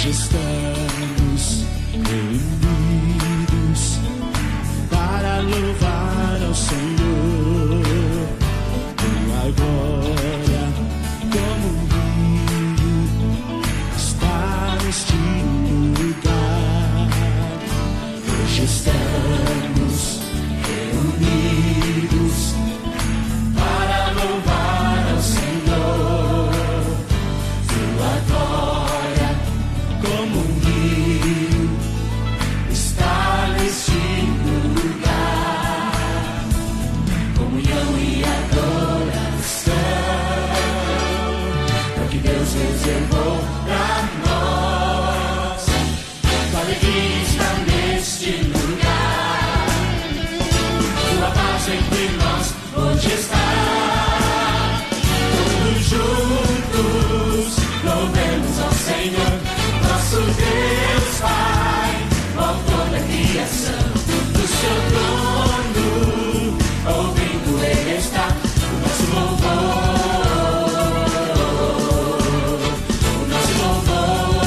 Hoje estamos reunidos para louvar ao Senhor. Tua glória como um rio está neste lugar. Hoje estamos reunidos para louvar ao Senhor. Tua glória como um rio está neste lugar. Comunhão e adoração é o que Deus reservou para nós. Tua alegria está neste lugar. Tua paz entre nós hoje está. Todos juntos louvemos ao Senhor, nosso Deus Pai, o autor da criação. Do seu trono, ouvindo Ele está o nosso louvor, o nosso louvor.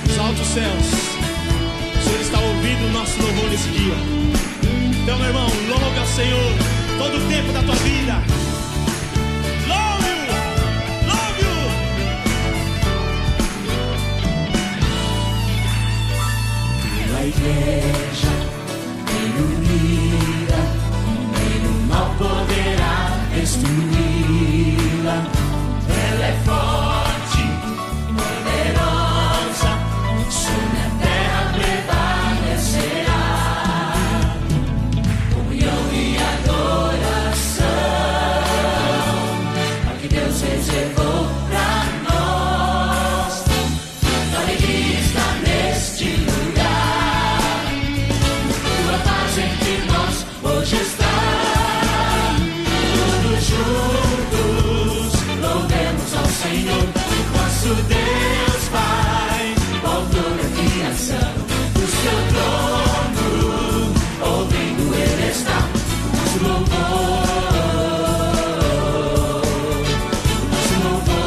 Os altos céus, o Senhor está ouvindo o nosso louvor nesse dia. Então, meu irmão, louve ao Senhor todo o tempo da tua vida. Louve-o! Louve-o! Tua igreja bem unida, nenhum mal poderá destruí-la. Ela é forte, poderosa, sobre a terra prevalecerá. Comunhão e adoração é o que Deus reservou para nós. Tua alegria está neste lugar. Tua paz entre nós hoje está. Todos juntos louvemos ao Senhor, nosso Deus Pai, o autor da criação. Do seu trono, ouvindo Ele está o nosso louvor, o nosso louvor.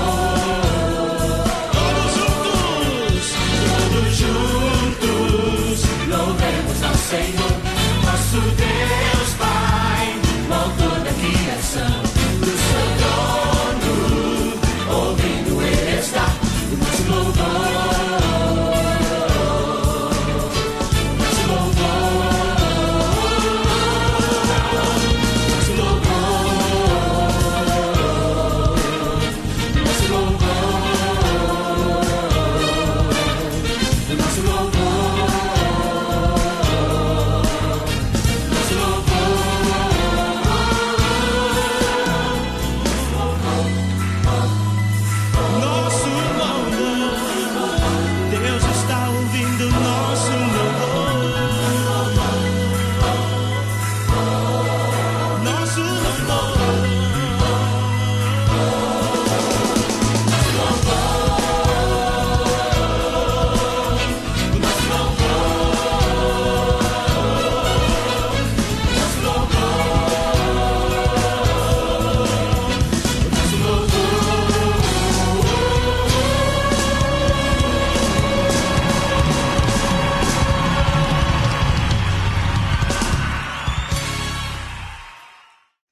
Todos juntos louvemos ao Senhor, nosso Deus Pai, o autor da criação. Do seu trono, ouvindo Ele está o nosso louvor.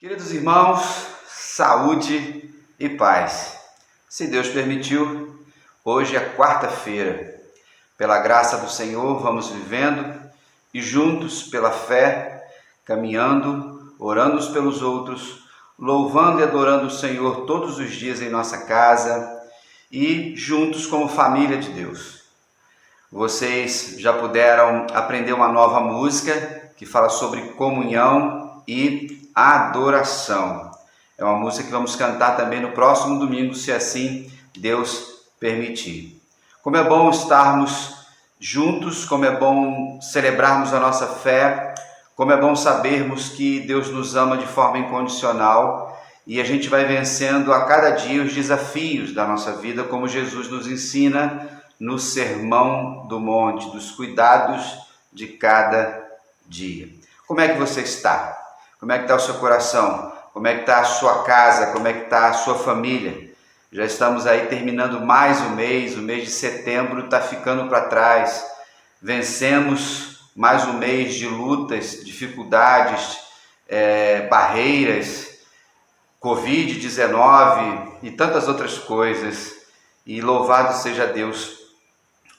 Queridos irmãos, saúde e paz. Se Deus permitiu, hoje é quarta-feira. Pela graça do Senhor, vamos vivendo e juntos, pela fé, caminhando, orando uns pelos outros, louvando e adorando o Senhor todos os dias em nossa casa e juntos como família de Deus. Vocês já puderam aprender uma nova música que fala sobre comunhão e adoração. É uma música que vamos cantar também no próximo domingo, se assim Deus permitir. Como é bom estarmos juntos, como é bom celebrarmos a nossa fé, como é bom sabermos que Deus nos ama de forma incondicional e a gente vai vencendo a cada dia os desafios da nossa vida, como Jesus nos ensina no Sermão do Monte, dos cuidados de cada dia. Como é que você está? Como é que está o seu coração? Como é que está a sua casa? Como é que está a sua família? Já estamos aí terminando mais um mês, o mês de setembro está ficando para trás. Vencemos mais um mês de lutas, dificuldades, barreiras, Covid-19 e tantas outras coisas. E louvado seja Deus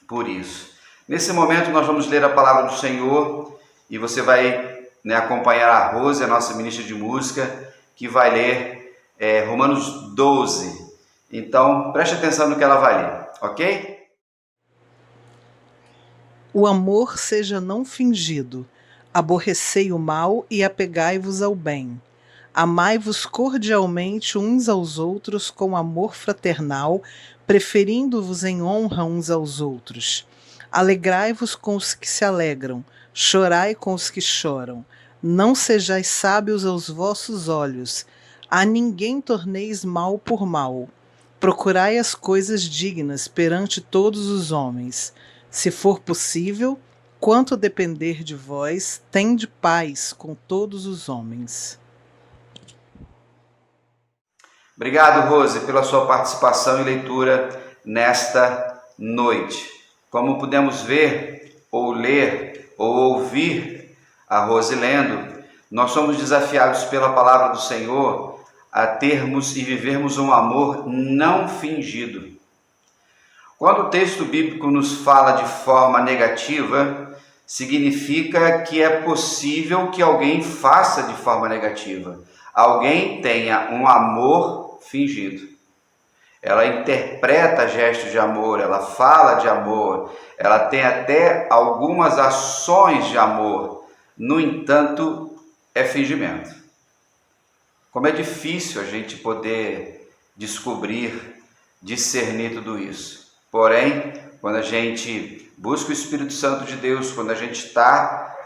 por isso. Nesse momento nós vamos ler a palavra do Senhor e você vai acompanhar a Rose, a nossa ministra de música, que vai ler Romanos 12. Então, preste atenção no que ela vai ler, ok? O amor seja não fingido. Aborrecei o mal e apegai-vos ao bem. Amai-vos cordialmente uns aos outros com amor fraternal, preferindo-vos em honra uns aos outros. Alegrai-vos com os que se alegram, chorai com os que choram. Não sejais sábios aos vossos olhos. A ninguém torneis mal por mal. Procurai as coisas dignas perante todos os homens. Se for possível, quanto depender de vós, tende paz com todos os homens. Obrigado, Rose, pela sua participação e leitura nesta noite. Como pudemos ver, ou ler, ou ouvir a Rose lendo, nós somos desafiados pela palavra do Senhor a termos e vivermos um amor não fingido. Quando o texto bíblico nos fala de forma negativa, significa que é possível que alguém faça de forma negativa. Alguém tenha um amor fingido. Ela interpreta gestos de amor, ela fala de amor, ela tem até algumas ações de amor. No entanto, é fingimento. Como é difícil a gente poder descobrir, discernir tudo isso. Porém, quando a gente busca o Espírito Santo de Deus, quando a gente está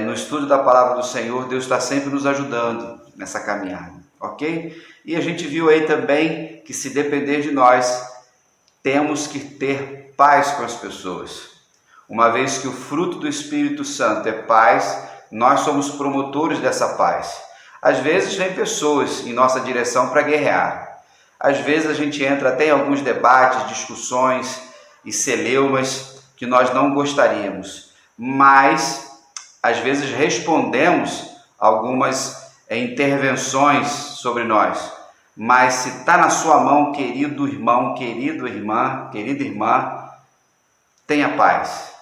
no estudo da palavra do Senhor, Deus está sempre nos ajudando nessa caminhada, ok? E a gente viu aí também que, se depender de nós, temos que ter paz com as pessoas. Uma vez que o fruto do Espírito Santo é paz, nós somos promotores dessa paz. Às vezes vem pessoas em nossa direção para guerrear. Às vezes a gente entra até em alguns debates, discussões e celeumas que nós não gostaríamos, mas às vezes respondemos algumas intervenções sobre nós. Mas se está na sua mão, querido irmão, querida irmã, tenha paz.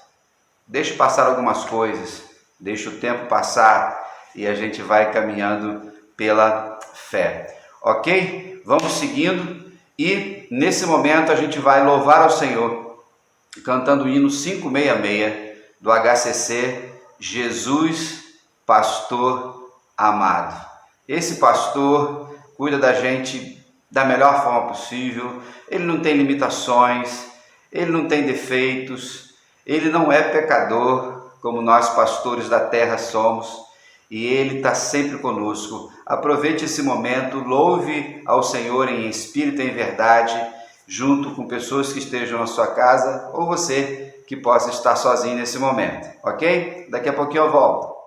Deixe passar algumas coisas, deixe o tempo passar e a gente vai caminhando pela fé. Ok? Vamos seguindo e nesse momento a gente vai louvar ao Senhor cantando o hino 566 do HCC, Jesus, Pastor Amado. Esse pastor cuida da gente da melhor forma possível, ele não tem limitações, ele não tem defeitos, ele não é pecador como nós pastores da terra somos. E Ele está sempre conosco. Aproveite esse momento, louve ao Senhor em espírito e em verdade, junto com pessoas que estejam na sua casa, ou você que possa estar sozinho nesse momento, ok? Daqui a pouquinho eu volto.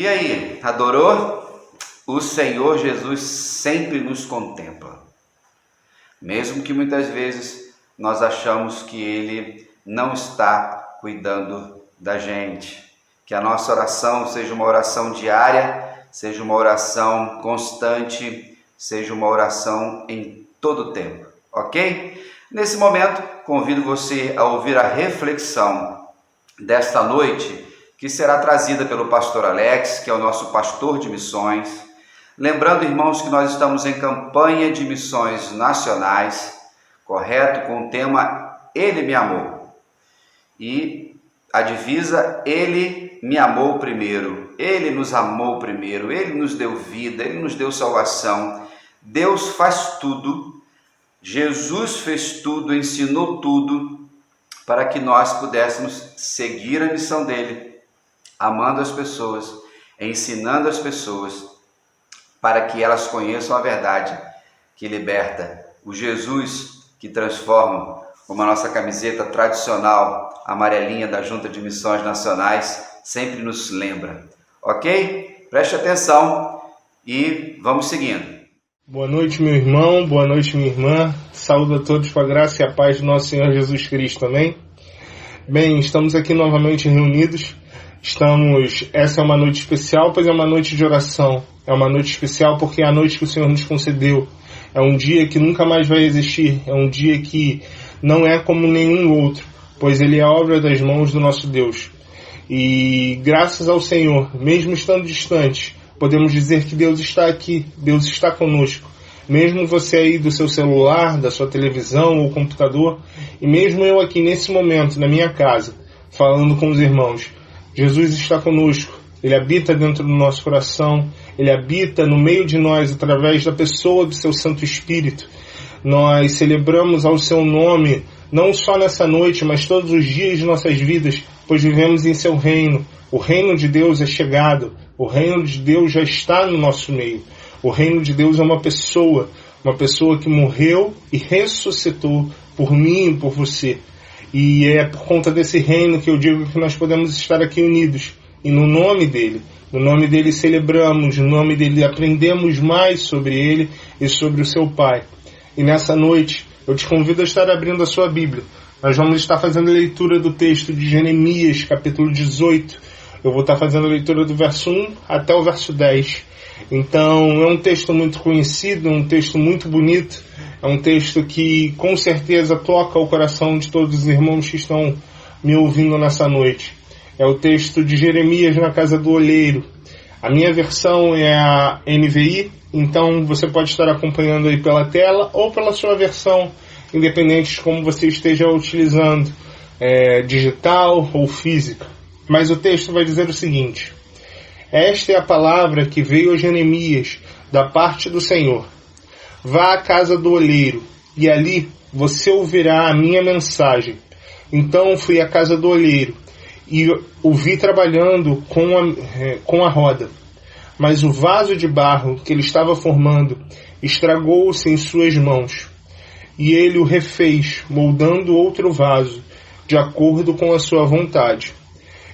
E aí, adorou? O Senhor Jesus sempre nos contempla. Mesmo que muitas vezes nós achamos que Ele não está cuidando da gente. Que a nossa oração seja uma oração diária, seja uma oração constante, seja uma oração em todo o tempo, ok? Nesse momento, convido você a ouvir a reflexão desta noite, que será trazida pelo pastor Alex, que é o nosso pastor de missões. Lembrando, irmãos, que nós estamos em campanha de missões nacionais, correto? Com o tema Ele me amou. E a divisa Ele me amou primeiro, Ele nos amou primeiro, Ele nos deu vida, Ele nos deu salvação. Deus faz tudo, Jesus fez tudo, ensinou tudo, para que nós pudéssemos seguir a missão dEle, amando as pessoas, ensinando as pessoas, para que elas conheçam a verdade que liberta, o Jesus que transforma, como a nossa camiseta tradicional amarelinha da Junta de Missões Nacionais sempre nos lembra. Ok? Preste atenção e vamos seguindo. Boa noite, meu irmão, boa noite, minha irmã. Saúdo a todos com a graça e a paz do nosso Senhor Jesus Cristo, amém? Bem, estamos aqui novamente reunidos. Essa é uma noite especial, pois é uma noite de oração. É uma noite especial porque é a noite que o Senhor nos concedeu. É um dia que nunca mais vai existir. É um dia que não é como nenhum outro, pois ele é obra das mãos do nosso Deus. E graças ao Senhor, mesmo estando distante, podemos dizer que Deus está aqui, Deus está conosco. Mesmo você aí do seu celular, da sua televisão ou computador, e mesmo eu aqui nesse momento, na minha casa, falando com os irmãos, Jesus está conosco. Ele habita dentro do nosso coração, Ele habita no meio de nós através da pessoa do seu Santo Espírito. Nós celebramos ao seu nome, não só nessa noite, mas todos os dias de nossas vidas, pois vivemos em seu reino. O reino de Deus é chegado, o reino de Deus já está no nosso meio. O reino de Deus é uma pessoa que morreu e ressuscitou por mim e por você. E é por conta desse reino que eu digo que nós podemos estar aqui unidos. E no nome dele celebramos, no nome dele aprendemos mais sobre ele e sobre o seu Pai. E nessa noite eu te convido a estar abrindo a sua Bíblia. Nós vamos estar fazendo a leitura do texto de Jeremias, capítulo 18. Eu vou estar fazendo a leitura do verso 1 até o verso 10. Então é um texto muito conhecido, um texto muito bonito, é um texto que com certeza toca o coração de todos os irmãos que estão me ouvindo nessa noite. É o texto de Jeremias na casa do olheiro. A minha versão é a NVI, então você pode estar acompanhando aí pela tela ou pela sua versão, independente de como você esteja utilizando, digital ou física. Mas o texto vai dizer o seguinte: esta é a palavra que veio a Jeremias da parte do Senhor. Vá à casa do olheiro, e ali você ouvirá a minha mensagem. Então fui à casa do olheiro, e o vi trabalhando com a roda. Mas o vaso de barro que ele estava formando estragou-se em suas mãos. E ele o refez, moldando outro vaso, de acordo com a sua vontade.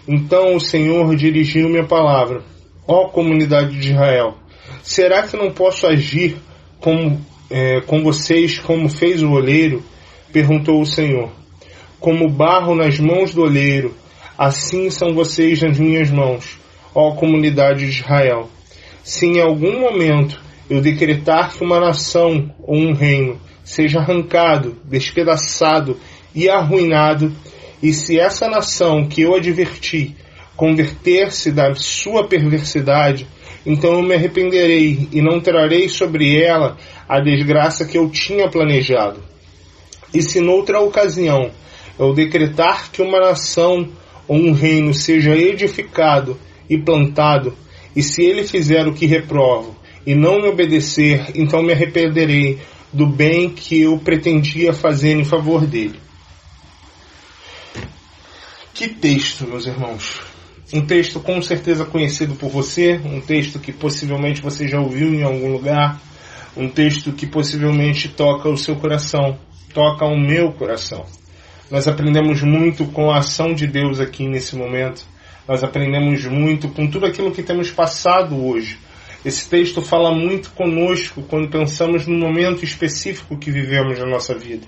Então o Senhor dirigiu-me a palavra: ó comunidade de Israel, será que não posso agir com vocês como fez o olheiro? Perguntou o Senhor. Como barro nas mãos do olheiro, assim são vocês nas minhas mãos, ó comunidade de Israel. Se em algum momento eu decretar que uma nação ou um reino seja arrancado, despedaçado e arruinado, e se essa nação que eu adverti converter-se da sua perversidade, então eu me arrependerei e não trarei sobre ela a desgraça que eu tinha planejado. E se noutra ocasião eu decretar que uma nação ou um reino seja edificado e plantado, e se ele fizer o que reprovo e não me obedecer, então me arrependerei do bem que eu pretendia fazer em favor dele. Que texto, meus irmãos! Um texto com certeza conhecido por você, um texto que possivelmente você já ouviu em algum lugar, um texto que possivelmente toca o seu coração, toca o meu coração. Nós aprendemos muito com a ação de Deus aqui nesse momento. nós aprendemos muito com tudo aquilo que temos passado hoje. Esse texto fala muito conosco quando pensamos no momento específico que vivemos na nossa vida.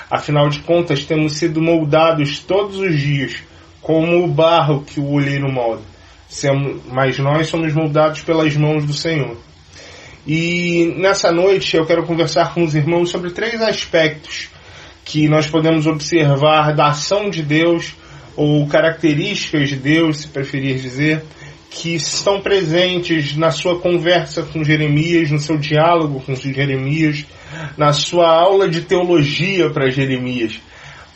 Afinal de contas, temos sido moldados todos os dias como o barro que o olheiro molda. Mas nós somos moldados pelas mãos do Senhor. E nessa noite eu quero conversar com os irmãos sobre 3 aspectos que nós podemos observar da ação de Deus, ou características de Deus, se preferir dizer, que estão presentes na sua conversa com Jeremias, no seu diálogo com Jeremias, na sua aula de teologia para Jeremias.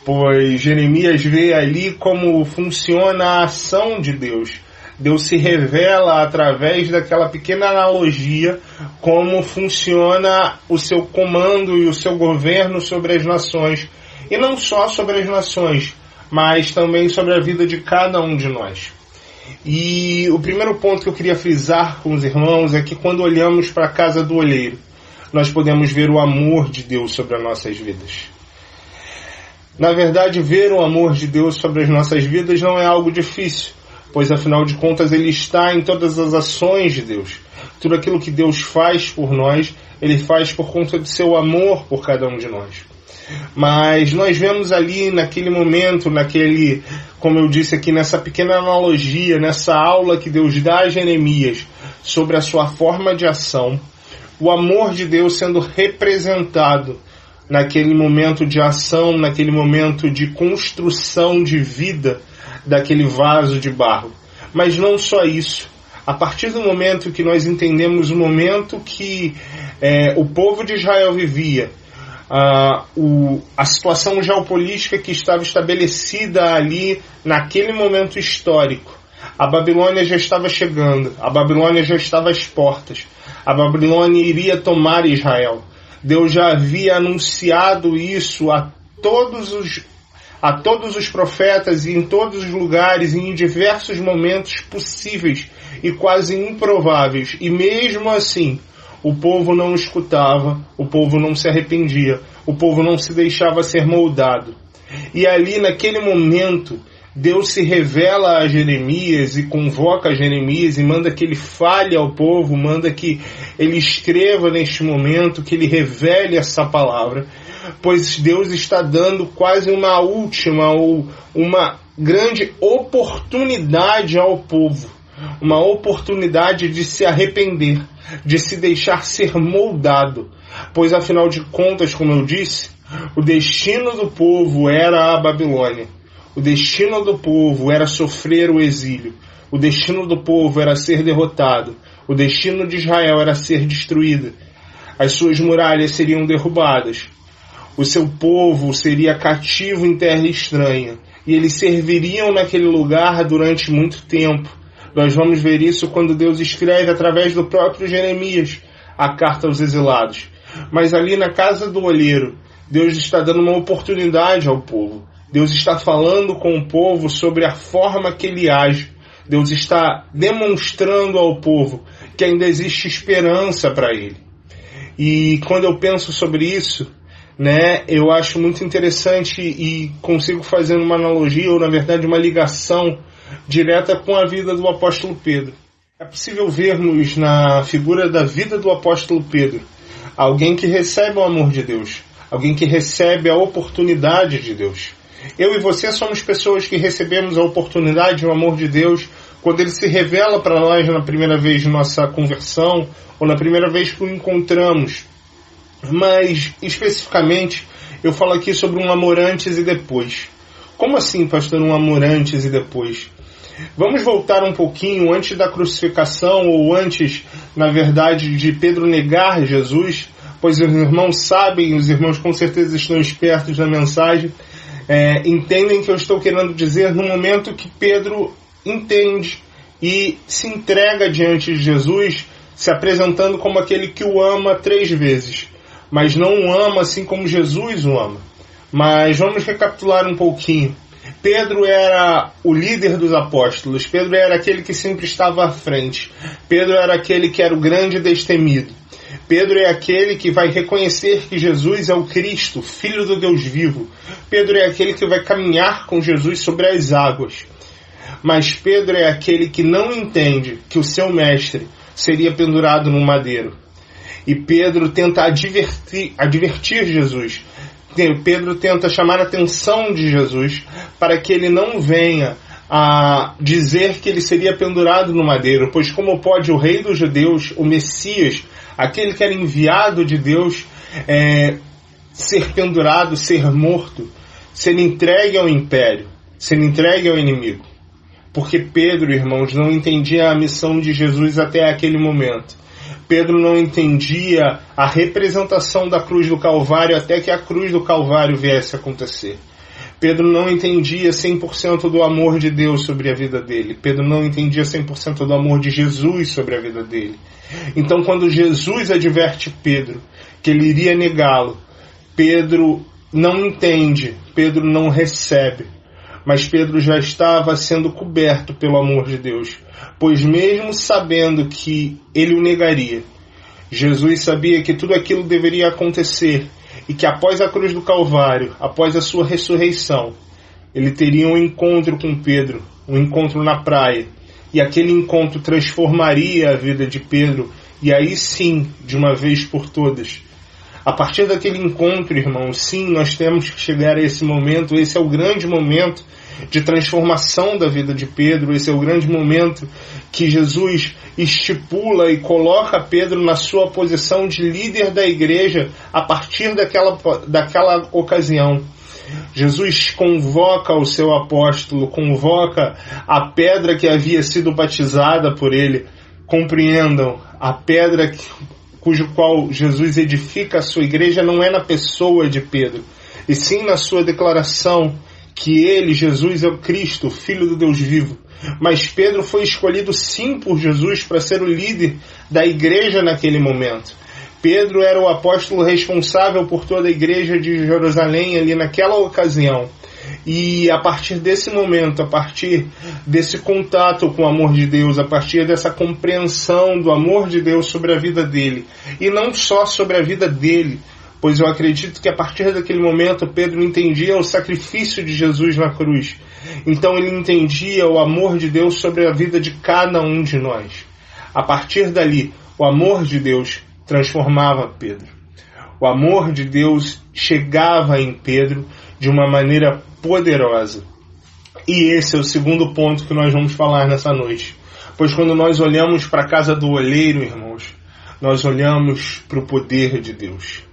Pois Jeremias vê ali como funciona a ação de Deus. Deus se revela através daquela pequena analogia como funciona o seu comando e o seu governo sobre as nações. E não só sobre as nações, mas também sobre a vida de cada um de nós. E o primeiro ponto que eu queria frisar com os irmãos é que quando olhamos para a casa do olheiro, nós podemos ver o amor de Deus sobre as nossas vidas. Na verdade, ver o amor de Deus sobre as nossas vidas não é algo difícil, pois afinal de contas Ele está em todas as ações de Deus. Tudo aquilo que Deus faz por nós, Ele faz por conta do seu amor por cada um de nós. Mas nós vemos ali naquele momento, como eu disse aqui, nessa pequena analogia, nessa aula que Deus dá a Jeremias sobre a sua forma de ação, o amor de Deus sendo representado naquele momento de ação, naquele momento de construção de vida daquele vaso de barro. Mas não só isso. A partir do momento que nós entendemos o momento que o povo de Israel vivia, a situação geopolítica que estava estabelecida ali naquele momento histórico, a Babilônia já estava chegando, a Babilônia já estava às portas, a Babilônia iria tomar Israel. Deus já havia anunciado isso a todos os profetas e em todos os lugares e em diversos momentos possíveis e quase improváveis. E mesmo assim, o povo não escutava, o povo não se arrependia, o povo não se deixava ser moldado. E ali, naquele momento, Deus se revela a Jeremias e convoca Jeremias e manda que ele fale ao povo, manda que ele escreva neste momento, que ele revele essa palavra, pois Deus está dando quase uma última ou uma grande oportunidade ao povo, uma oportunidade de se arrepender, de se deixar ser moldado, pois afinal de contas, como eu disse, o destino do povo era a Babilônia. O destino do povo era sofrer o exílio. O destino do povo era ser derrotado. O destino de Israel era ser destruída. As suas muralhas seriam derrubadas. O seu povo seria cativo em terra estranha. E eles serviriam naquele lugar durante muito tempo. Nós vamos ver isso quando Deus escreve através do próprio Jeremias a carta aos exilados. Mas ali na casa do olheiro, Deus está dando uma oportunidade ao povo. Deus está falando com o povo sobre a forma que ele age. Deus está demonstrando ao povo que ainda existe esperança para ele. E quando eu penso sobre isso, eu acho muito interessante e consigo fazer uma analogia, ou na verdade uma ligação direta com a vida do apóstolo Pedro. É possível vermos na figura da vida do apóstolo Pedro alguém que recebe o amor de Deus, alguém que recebe a oportunidade de Deus. Eu e você somos pessoas que recebemos a oportunidade e o amor de Deus quando Ele se revela para nós na primeira vez de nossa conversão ou na primeira vez que o encontramos. Mas, especificamente, eu falo aqui sobre um amor antes e depois. Como assim, pastor, um amor antes e depois? Vamos voltar um pouquinho antes da crucificação ou antes, na verdade, de Pedro negar Jesus, pois os irmãos sabem, os irmãos com certeza estão espertos na mensagem, entendem que eu estou querendo dizer no momento que Pedro entende e se entrega diante de Jesus, se apresentando como aquele que o ama 3 vezes, mas não o ama assim como Jesus o ama. Mas vamos recapitular um pouquinho. Pedro era o líder dos apóstolos, Pedro era aquele que sempre estava à frente, Pedro era aquele que era o grande destemido. Pedro é aquele que vai reconhecer que Jesus é o Cristo, Filho do Deus vivo. Pedro é aquele que vai caminhar com Jesus sobre as águas. Mas Pedro é aquele que não entende que o seu mestre seria pendurado no madeiro. E Pedro tenta advertir Jesus. Pedro tenta chamar a atenção de Jesus para que ele não venha a dizer que ele seria pendurado no madeiro, pois como pode o rei dos judeus, o Messias, aquele que era enviado de Deus, ser pendurado, ser morto, ser entregue ao império, ser entregue ao inimigo? Porque Pedro, irmãos, não entendia a missão de Jesus até aquele momento. Pedro não entendia a representação da cruz do Calvário até que a cruz do Calvário viesse a acontecer. Pedro não entendia 100% do amor de Deus sobre a vida dele. Pedro não entendia 100% do amor de Jesus sobre a vida dele. Então, quando Jesus adverte Pedro que ele iria negá-lo, Pedro não entende, Pedro não recebe. Mas Pedro já estava sendo coberto pelo amor de Deus, pois mesmo sabendo que ele o negaria, Jesus sabia que tudo aquilo deveria acontecer e que após a cruz do Calvário, após a sua ressurreição, ele teria um encontro com Pedro, um encontro na praia, e aquele encontro transformaria a vida de Pedro, e aí sim, de uma vez por todas. A partir daquele encontro, irmãos, sim, nós temos que chegar a esse momento. Esse é o grande momento de transformação da vida de Pedro. Esse é o grande momento que Jesus estipula e coloca Pedro na sua posição de líder da igreja a partir daquela ocasião. Jesus convoca o seu apóstolo, convoca a pedra que havia sido batizada por ele. Compreendam, a pedra cujo qual Jesus edifica a sua igreja não é na pessoa de Pedro, e sim na sua declaração que ele, Jesus, é o Cristo, o Filho do Deus vivo. Mas Pedro foi escolhido sim por Jesus para ser o líder da igreja naquele momento. Pedro era o apóstolo responsável por toda a igreja de Jerusalém ali naquela ocasião. E a partir desse momento, a partir desse contato com o amor de Deus, a partir dessa compreensão do amor de Deus sobre a vida dele, e não só sobre a vida dele, pois eu acredito que a partir daquele momento Pedro entendia o sacrifício de Jesus na cruz. Então ele entendia o amor de Deus sobre a vida de cada um de nós. A partir dali, o amor de Deus transformava Pedro. O amor de Deus chegava em Pedro de uma maneira poderosa. E esse é o segundo ponto que nós vamos falar nessa noite. Pois quando nós olhamos para a casa do oleiro, irmãos, nós olhamos para o poder de Deus.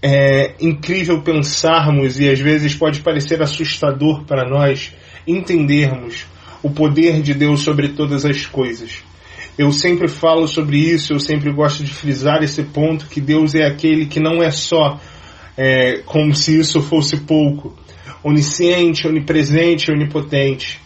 É incrível pensarmos, e às vezes pode parecer assustador para nós, entendermos o poder de Deus sobre todas as coisas. Eu sempre falo sobre isso, eu sempre gosto de frisar esse ponto, que Deus é aquele que não é só como se isso fosse pouco, onisciente, onipresente, onipotente.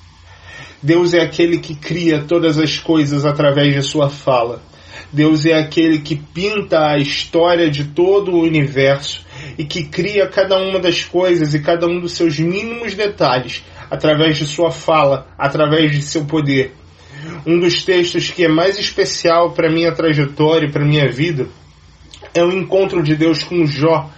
Deus é aquele que cria todas as coisas através de sua fala. Deus é aquele que pinta a história de todo o universo e que cria cada uma das coisas e cada um dos seus mínimos detalhes através de sua fala, através de seu poder. Um dos textos que é mais especial para a minha trajetória e para a minha vida é o encontro de Deus com Jó.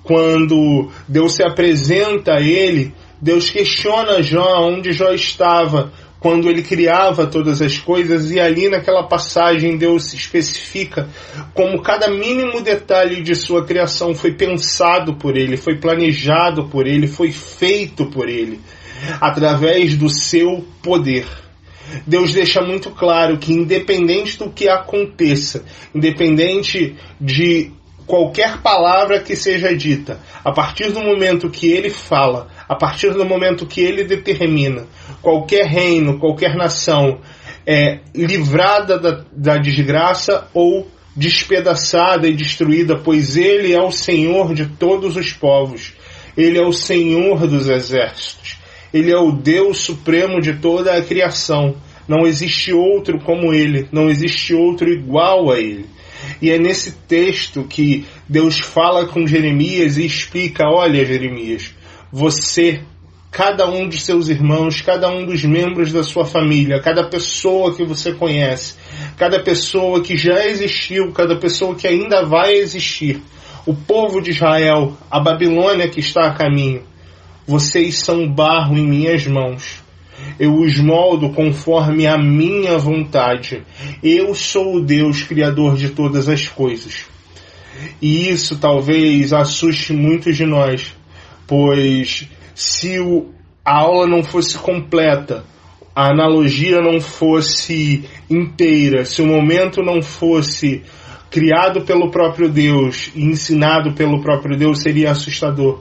Quando Deus se apresenta a ele, Deus questiona Jó onde Jó estava quando ele criava todas as coisas, e ali naquela passagem Deus especifica como cada mínimo detalhe de sua criação foi pensado por ele, foi planejado por ele, foi feito por ele, através do seu poder. Deus deixa muito claro que independente do que aconteça, independente de qualquer palavra que seja dita, a partir do momento que ele fala, a partir do momento que ele determina, qualquer reino, qualquer nação é livrada da desgraça ou despedaçada e destruída, pois ele é o Senhor de todos os povos, ele é o Senhor dos exércitos, ele é o Deus supremo de toda a criação. Não existe outro como ele, não existe outro igual a ele. E é nesse texto que Deus fala com Jeremias e explica: olha, Jeremias, você, cada um de seus irmãos, cada um dos membros da sua família, cada pessoa que você conhece, cada pessoa que já existiu, cada pessoa que ainda vai existir, o povo de Israel, a Babilônia que está a caminho, vocês são barro em minhas mãos. eu os moldo conforme a minha vontade. Eu sou o Deus criador de todas as coisas. E isso talvez assuste muitos de nós, pois se a aula não fosse completa, a analogia não fosse inteira, se o momento não fosse criado pelo próprio Deus e ensinado pelo próprio Deus, seria assustador.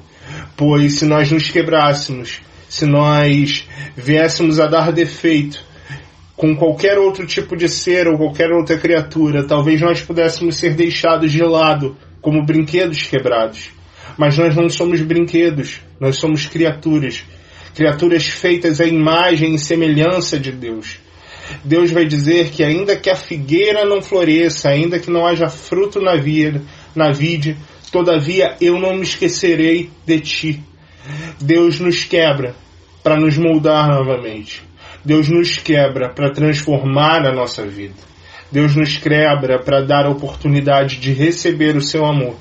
Pois se nós nos quebrássemos, se nós viéssemos a dar defeito com qualquer outro tipo de ser ou qualquer outra criatura, talvez nós pudéssemos ser deixados de lado como brinquedos quebrados. Mas nós não somos brinquedos, nós somos criaturas. Criaturas feitas à imagem e semelhança de Deus. Deus vai dizer que ainda que a figueira não floresça, ainda que não haja fruto na vide, todavia eu não me esquecerei de ti. Deus nos quebra para nos moldar novamente. Deus nos quebra para transformar a nossa vida. Deus nos quebra para dar a oportunidade de receber o seu amor.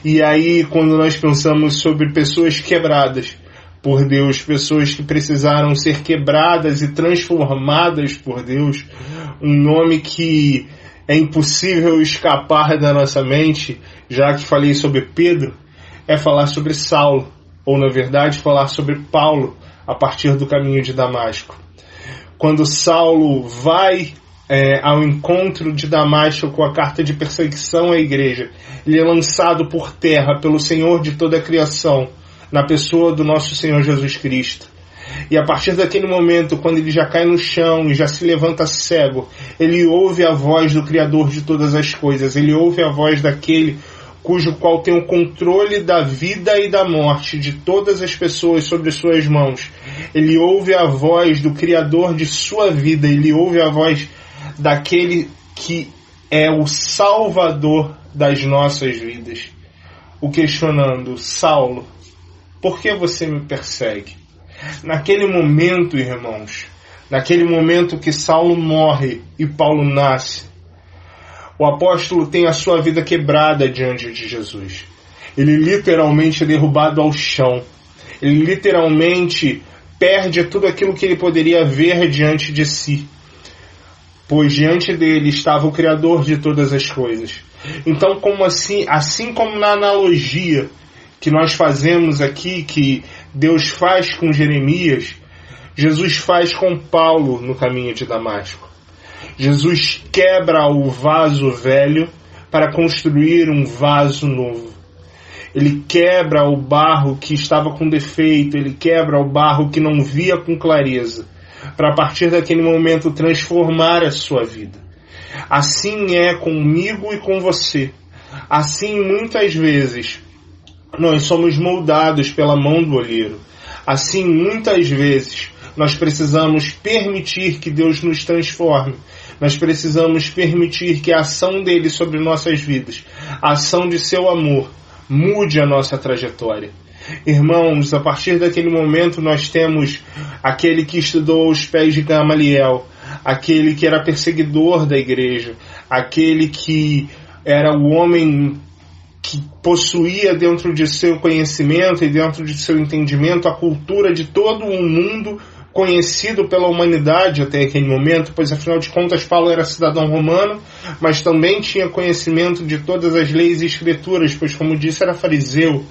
E aí, quando nós pensamos sobre pessoas quebradas por Deus, pessoas que precisaram ser quebradas e transformadas por Deus, um nome que é impossível escapar da nossa mente, já que falei sobre Pedro, é falar sobre Saulo, ou na verdade falar sobre Paulo, a partir do caminho de Damasco. Quando Saulo vai ao encontro de Damasco com a carta de perseguição à igreja, ele é lançado por terra pelo Senhor de toda a criação, na pessoa do nosso Senhor Jesus Cristo. E a partir daquele momento, quando ele já cai no chão e já se levanta cego, ele ouve a voz do Criador de todas as coisas, ele ouve a voz daquele cujo qual tem o controle da vida e da morte de todas as pessoas sobre suas mãos. Ele ouve a voz do Criador de sua vida, ele ouve a voz daquele que é o Salvador das nossas vidas. O questionando: Saulo, por que você me persegue? Naquele momento, irmãos, naquele momento que Saulo morre e Paulo nasce, o apóstolo tem a sua vida quebrada diante de Jesus. Ele literalmente é derrubado ao chão. Ele literalmente perde tudo aquilo que ele poderia ver diante de si, pois diante dele estava o Criador de todas as coisas. Então, como assim como na analogia que nós fazemos aqui, que Deus faz com Jeremias, Jesus faz com Paulo no caminho de Damasco. Jesus quebra o vaso velho para construir um vaso novo. Ele quebra o barro que estava com defeito, ele quebra o barro que não via com clareza, para a partir daquele momento transformar a sua vida. Assim é comigo e com você. Assim, muitas vezes, nós somos moldados pela mão do olheiro. Assim, muitas vezes, nós precisamos permitir que Deus nos transforme. Nós precisamos permitir que a ação dele sobre nossas vidas, a ação de seu amor, mude a nossa trajetória. Irmãos, a partir daquele momento nós temos aquele que estudou aos pés de Gamaliel, aquele que era perseguidor da igreja, aquele que era o homem que possuía dentro de seu conhecimento e dentro de seu entendimento a cultura de todo o mundo conhecido pela humanidade até aquele momento, pois afinal de contas Paulo era cidadão romano, mas também tinha conhecimento de todas as leis e escrituras, pois como disse era fariseu.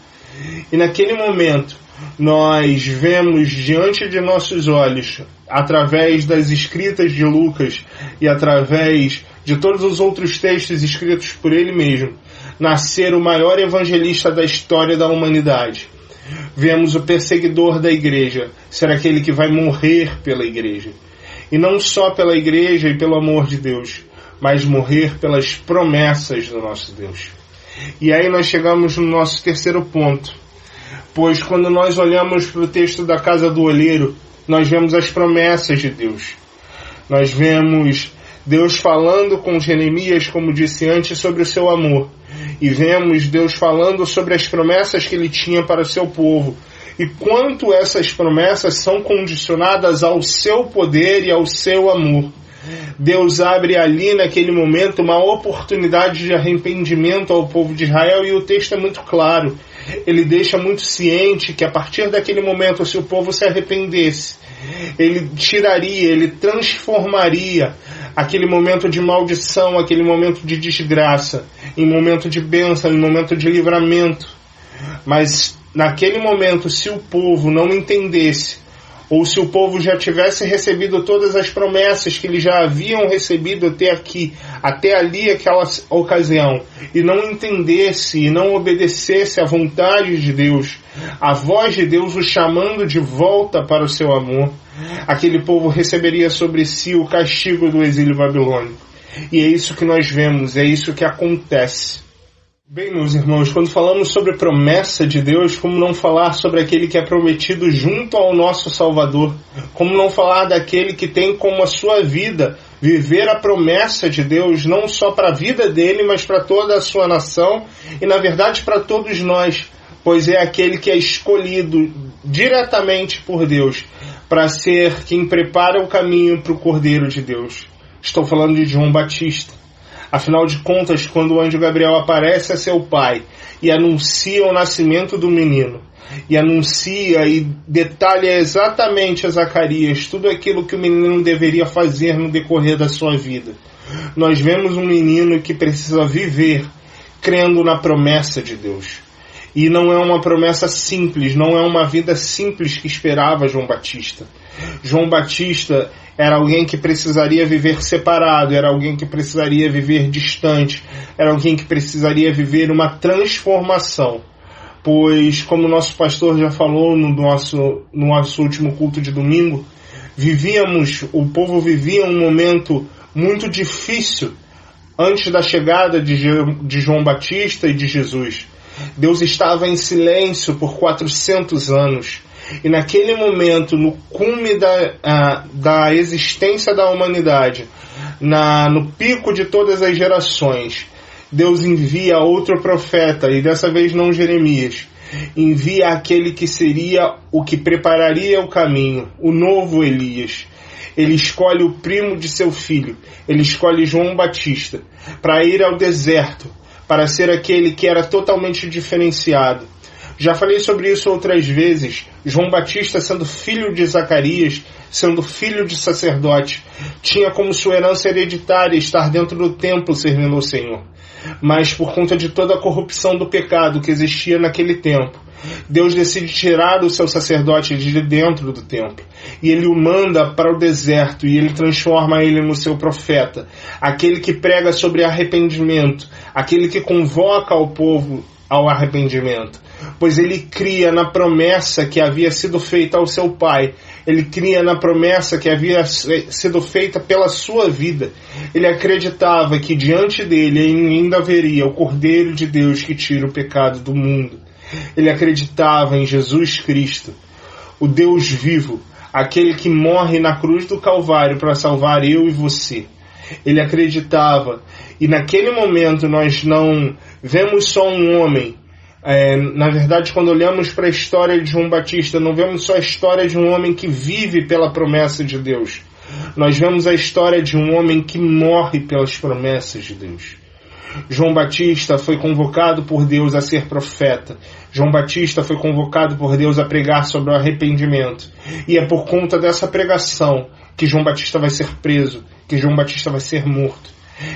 E naquele momento nós vemos diante de nossos olhos, através das escritas de Lucas e através de todos os outros textos escritos por ele mesmo, nascer o maior evangelista da história da humanidade. Vemos o perseguidor da igreja ser aquele que vai morrer pela igreja. E não só pela igreja e pelo amor de Deus, mas morrer pelas promessas do nosso Deus. E aí nós chegamos no nosso terceiro ponto. Pois quando nós olhamos para o texto da casa do olheiro, nós vemos as promessas de Deus. Nós vemos Deus falando com Jeremias, como disse antes, sobre o seu amor. E vemos Deus falando sobre as promessas que ele tinha para o seu povo. E quanto essas promessas são condicionadas ao seu poder e ao seu amor. Deus abre ali naquele momento uma oportunidade de arrependimento ao povo de Israel, e o texto é muito claro. Ele deixa muito ciente que a partir daquele momento, se o povo se arrependesse, Ele tiraria, ele transformaria aquele momento de maldição, aquele momento de desgraça, em momento de bênção, em momento de livramento. Mas naquele momento, se o povo não entendesse, ou se o povo já tivesse recebido todas as promessas que eles já haviam recebido até aqui, até ali, aquela ocasião, e não entendesse e não obedecesse à vontade de Deus, a voz de Deus o chamando de volta para o seu amor, aquele povo receberia sobre si o castigo do exílio babilônico. E é isso que nós vemos, é isso que acontece. Bem, meus irmãos, quando falamos sobre promessa de Deus, como não falar sobre aquele que é prometido junto ao nosso Salvador? Como não falar daquele que tem como a sua vida viver a promessa de Deus, não só para a vida dele, mas para toda a sua nação e, na verdade, para todos nós, pois é aquele que é escolhido diretamente por Deus para ser quem prepara o caminho para o Cordeiro de Deus. Estou falando de João Batista. Afinal de contas, quando o anjo Gabriel aparece a seu pai e anuncia o nascimento do menino, e anuncia e detalha exatamente a Zacarias tudo aquilo que o menino deveria fazer no decorrer da sua vida, nós vemos um menino que precisa viver crendo na promessa de Deus. E não é uma promessa simples, não é uma vida simples que esperava João Batista. João Batista era alguém que precisaria viver separado, era alguém que precisaria viver distante, era alguém que precisaria viver uma transformação. Pois, como o nosso pastor já falou no nosso último culto de domingo, o povo vivia um momento muito difícil antes da chegada de João Batista e de Jesus. Deus estava em silêncio por 400 anos. E naquele momento, no cume da existência da humanidade, no pico de todas as gerações, Deus envia outro profeta, e dessa vez não Jeremias. Envia aquele que seria o que prepararia o caminho, o novo Elias. Ele escolhe o primo de seu filho, ele escolhe João Batista, para ir ao deserto, para ser aquele que era totalmente diferenciado. Já falei sobre isso outras vezes. João Batista, sendo filho de Zacarias, sendo filho de sacerdote, tinha como sua herança hereditária estar dentro do templo servindo ao Senhor. Mas por conta de toda a corrupção do pecado que existia naquele tempo, Deus decide tirar o seu sacerdote de dentro do templo. E ele o manda para o deserto e ele transforma ele no seu profeta. Aquele que prega sobre arrependimento, aquele que convoca o povo ao arrependimento. Pois ele cria na promessa que havia sido feita ao seu pai. Ele cria na promessa que havia sido feita pela sua vida. Ele acreditava que diante dele ainda haveria o Cordeiro de Deus que tira o pecado do mundo. Ele acreditava em Jesus Cristo, o Deus vivo, aquele que morre na cruz do Calvário para salvar eu e você. Ele acreditava, e naquele momento nós não vemos só um homem. Na verdade, quando olhamos para a história de João Batista, não vemos só a história de um homem que vive pela promessa de Deus. Nós vemos a história de um homem que morre pelas promessas de Deus. João Batista foi convocado por Deus a ser profeta. João Batista foi convocado por Deus a pregar sobre o arrependimento. E é por conta dessa pregação que João Batista vai ser preso, que João Batista vai ser morto.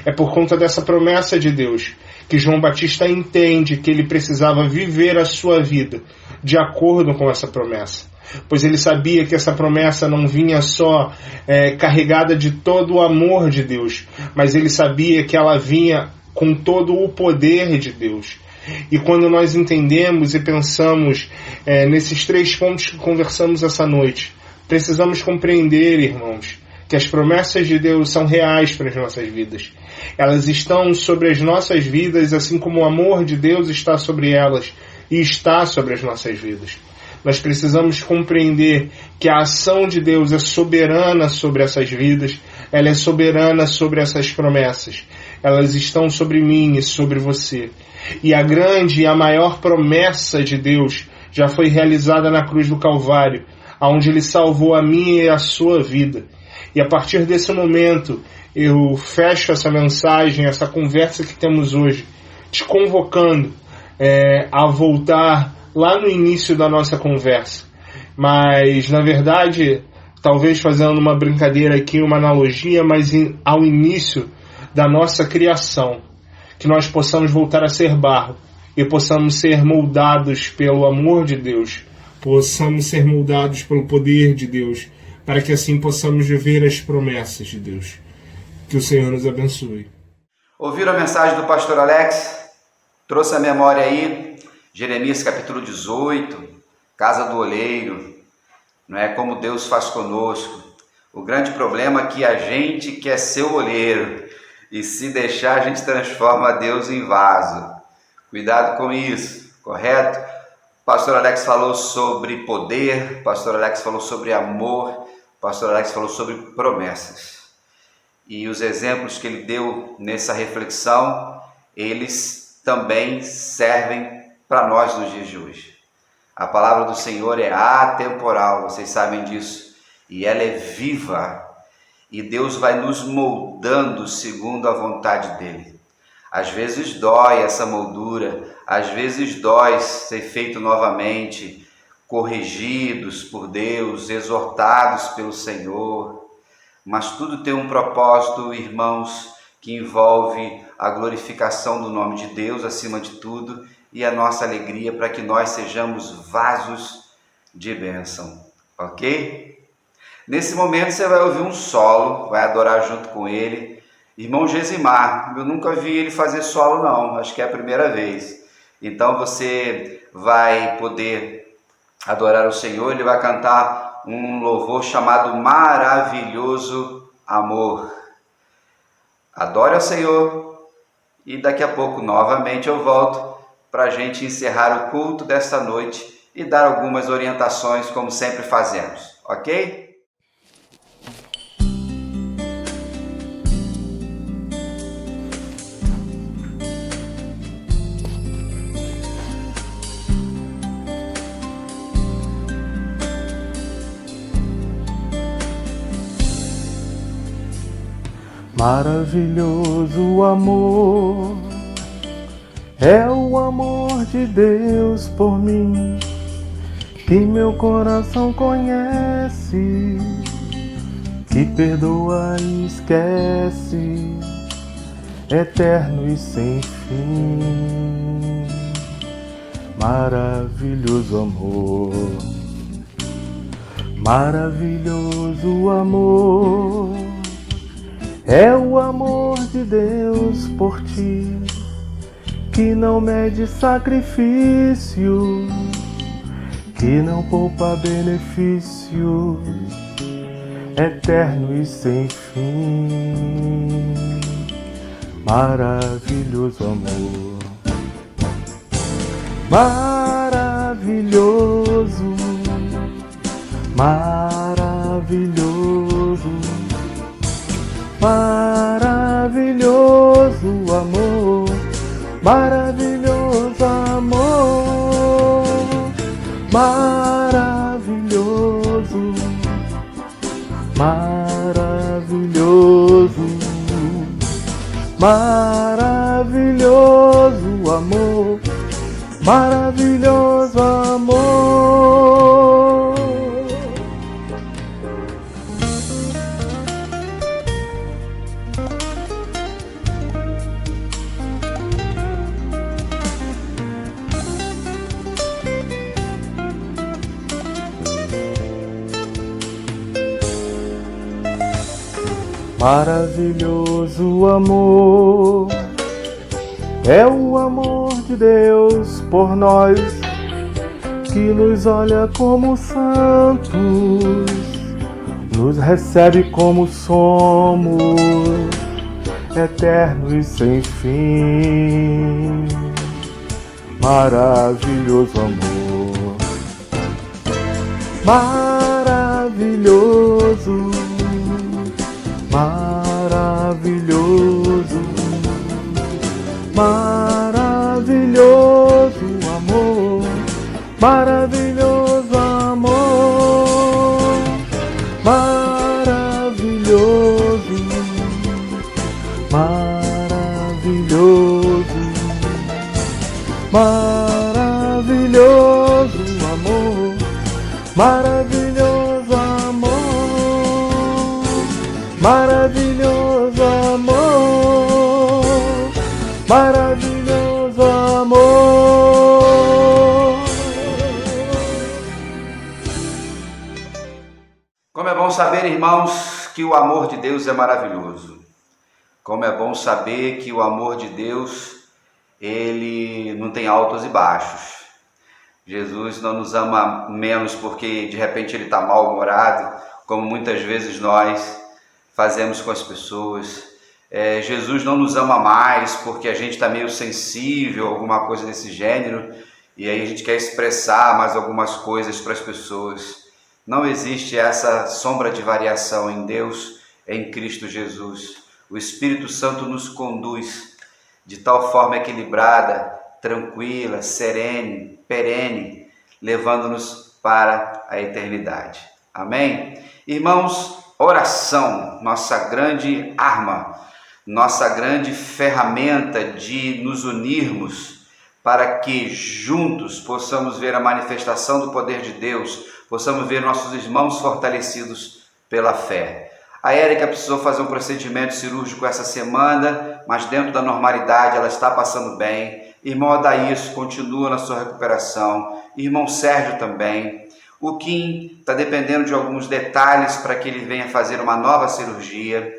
É por conta dessa promessa de Deus que João Batista entende que ele precisava viver a sua vida de acordo com essa promessa. Pois ele sabia que essa promessa não vinha só carregada de todo o amor de Deus, mas ele sabia que ela vinha com todo o poder de Deus. E quando nós entendemos e pensamos nesses 3 pontos que conversamos essa noite, precisamos compreender, irmãos, que as promessas de Deus são reais para as nossas vidas. Elas estão sobre as nossas vidas, assim como o amor de Deus está sobre elas e está sobre as nossas vidas. Nós precisamos compreender que a ação de Deus é soberana sobre essas vidas, ela é soberana sobre essas promessas. Elas estão sobre mim e sobre você. E a grande e a maior promessa de Deus já foi realizada na cruz do Calvário, onde Ele salvou a minha e a sua vida. E a partir desse momento, eu fecho essa mensagem, essa conversa que temos hoje, te convocando a voltar lá no início da nossa conversa. Mas, na verdade, talvez fazendo uma brincadeira aqui, uma analogia, mas ao início da nossa criação, que nós possamos voltar a ser barro e possamos ser moldados pelo amor de Deus, possamos ser moldados pelo poder de Deus, para que assim possamos viver as promessas de Deus. Que o Senhor nos abençoe. Ouviram a mensagem do pastor Alex? Trouxe a memória aí, Jeremias capítulo 18, casa do oleiro, não é? Como Deus faz conosco. O grande problema é que a gente quer ser o oleiro e se deixar a gente transforma Deus em vaso. Cuidado com isso, correto? Pastor Alex falou sobre poder, pastor Alex falou sobre amor, pastor Alex falou sobre promessas. E os exemplos que ele deu nessa reflexão, eles também servem para nós nos dias de hoje. A palavra do Senhor é atemporal, vocês sabem disso, e ela é viva, e Deus vai nos moldando segundo a vontade dele. Às vezes dói essa moldura, às vezes dói ser feito novamente, corrigidos por Deus, exortados pelo Senhor, mas tudo tem um propósito, irmãos, que envolve a glorificação do nome de Deus acima de tudo e a nossa alegria para que nós sejamos vasos de bênção, ok? Nesse momento você vai ouvir um solo, vai adorar junto com ele. Irmão Gesimar, eu nunca vi ele fazer solo não, acho que é a primeira vez. Então você vai poder adorar o Senhor, ele vai cantar um louvor chamado Maravilhoso Amor. Adore ao Senhor e daqui a pouco novamente eu volto para a gente encerrar o culto desta noite e dar algumas orientações como sempre fazemos, ok? Maravilhoso amor, é o amor de Deus por mim, que meu coração conhece, que perdoa e esquece, eterno e sem fim. Maravilhoso amor, maravilhoso amor, é o amor de Deus por ti, que não mede sacrifício, que não poupa benefícios, eterno e sem fim. Maravilhoso amor, maravilhoso, maravilhoso, maravilhoso amor, maravilhoso amor, maravilhoso, maravilhoso, maravilhoso amor, maravilhoso amor. Maravilhoso amor, é o amor de Deus por nós, que nos olha como santos, nos recebe como somos, eterno e sem fim. Maravilhoso amor, maravilhoso, maravilhoso, maravilhoso amor, maravilhoso amor, maravilhoso, maravilhoso, maravilhoso amor, maravilhoso amor. bom saber, irmãos, que o amor de Deus é maravilhoso. Como é bom saber que o amor de Deus, ele não tem altos e baixos. Jesus não nos ama menos porque de repente ele está mal-humorado, como muitas vezes nós fazemos com as pessoas. Jesus não nos ama mais porque a gente está meio sensível, alguma coisa desse gênero, e aí a gente quer expressar mais algumas coisas para as pessoas. Não existe essa sombra de variação em Deus, em Cristo Jesus. O Espírito Santo nos conduz de tal forma equilibrada, tranquila, serene, perene, levando-nos para a eternidade. Amém? Irmãos, oração, nossa grande arma, nossa grande ferramenta de nos unirmos para que juntos possamos ver a manifestação do poder de Deus, possamos ver nossos irmãos fortalecidos pela fé. A Érica precisou fazer um procedimento cirúrgico essa semana, mas dentro da normalidade ela está passando bem. Irmão Adaísio continua na sua recuperação, irmão Sérgio também. O Kim está dependendo de alguns detalhes para que ele venha fazer uma nova cirurgia.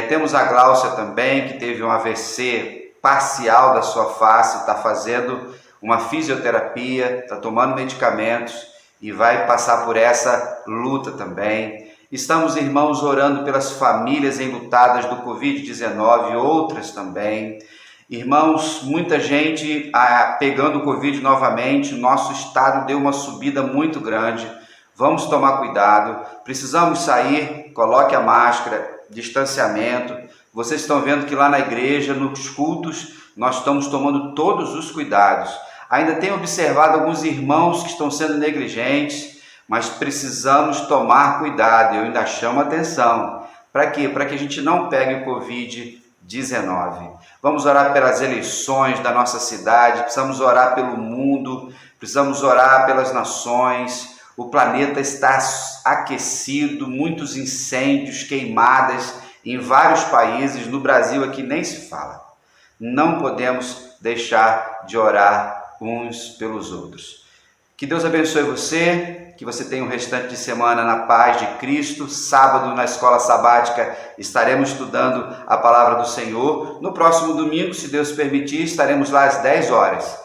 Temos a Gláucia também, que teve um AVC parcial da sua face, está fazendo uma fisioterapia, está tomando medicamentos e vai passar por essa luta também. Estamos, irmãos, orando pelas famílias enlutadas do Covid-19 e outras também. Irmãos, muita gente pegando o Covid novamente, nosso estado deu uma subida muito grande. Vamos tomar cuidado, precisamos sair, coloque a máscara, distanciamento. Vocês estão vendo que lá na igreja, nos cultos, nós estamos tomando todos os cuidados. Ainda tenho observado alguns irmãos que estão sendo negligentes, mas precisamos tomar cuidado, eu ainda chamo a atenção. Para quê? Para que a gente não pegue o Covid-19. Vamos orar pelas eleições da nossa cidade, precisamos orar pelo mundo, precisamos orar pelas nações. O planeta está aquecido, muitos incêndios, queimadas em vários países, no Brasil aqui nem se fala. Não podemos deixar de orar uns pelos outros. Que Deus abençoe você, que você tenha um restante de semana na paz de Cristo. Sábado, na escola sabática, estaremos estudando a palavra do Senhor. No próximo domingo, se Deus permitir, estaremos lá às 10 horas.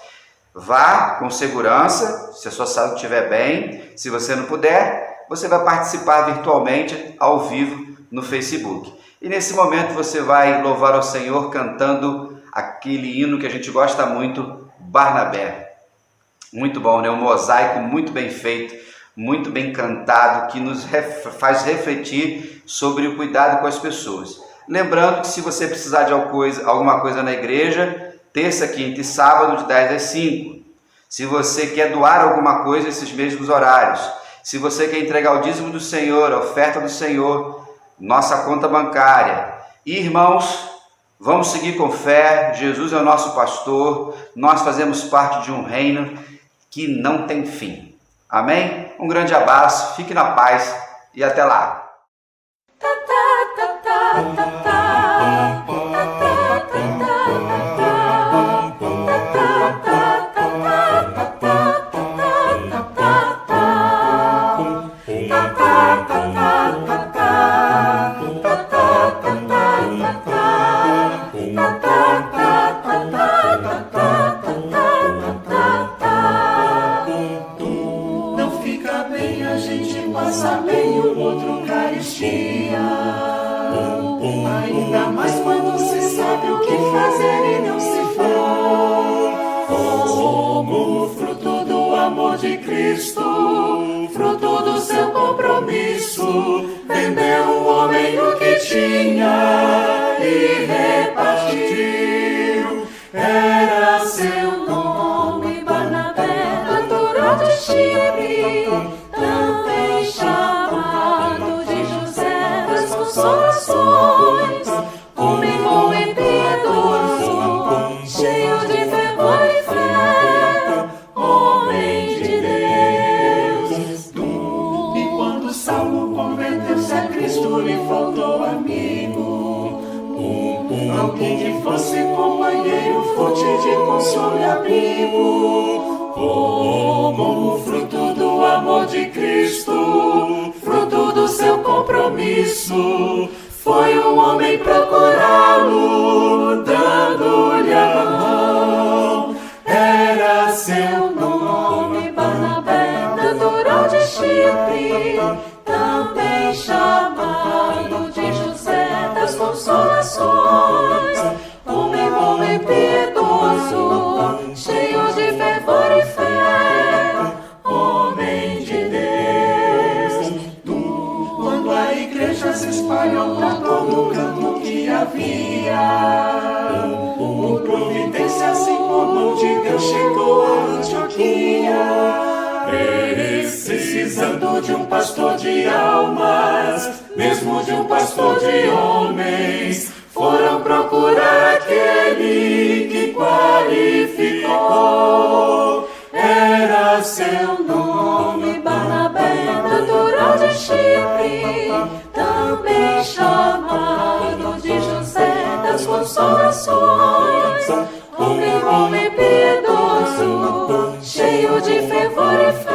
Vá com segurança, se a sua saúde estiver bem. Se você não puder, você vai participar virtualmente, ao vivo, no Facebook. E nesse momento você vai louvar ao Senhor cantando aquele hino que a gente gosta muito, Barnabé. Muito bom, né? Um mosaico muito bem feito, muito bem cantado, que nos faz refletir sobre o cuidado com as pessoas. Lembrando que se você precisar de alguma coisa na igreja, terça, quinta e sábado, de 10 às 5. Se você quer doar alguma coisa, esses mesmos horários. Se você quer entregar o dízimo do Senhor, a oferta do Senhor, nossa conta bancária. E, irmãos, vamos seguir com fé. Jesus é o nosso pastor. Nós fazemos parte de um reino que não tem fim. Amém? Um grande abraço, fique na paz e até lá. Ainda mais quando se sabe o que fazer e não se faz. Como fruto do amor de Cristo, fruto do seu compromisso, vendeu o homem o que tinha e repartiu. Era seu nome Barnabé, natural de Chipre, também chamado de José das Consolações, homem bom e piedoso, cheio de fervor e fé, homem de Deus. E quando Saulo converteu-se a Cristo, lhe faltou amigo, alguém que fosse companheiro, fonte de consolo e abrigo, como o fruto do mesmo de um pastor de almas, mesmo de um pastor de homens, foram procurar aquele que qualificou. Era seu nome Barnabé, natural de Chipre, também chamado de José das Consolações. Homem piedoso, cheio de fervor e fé,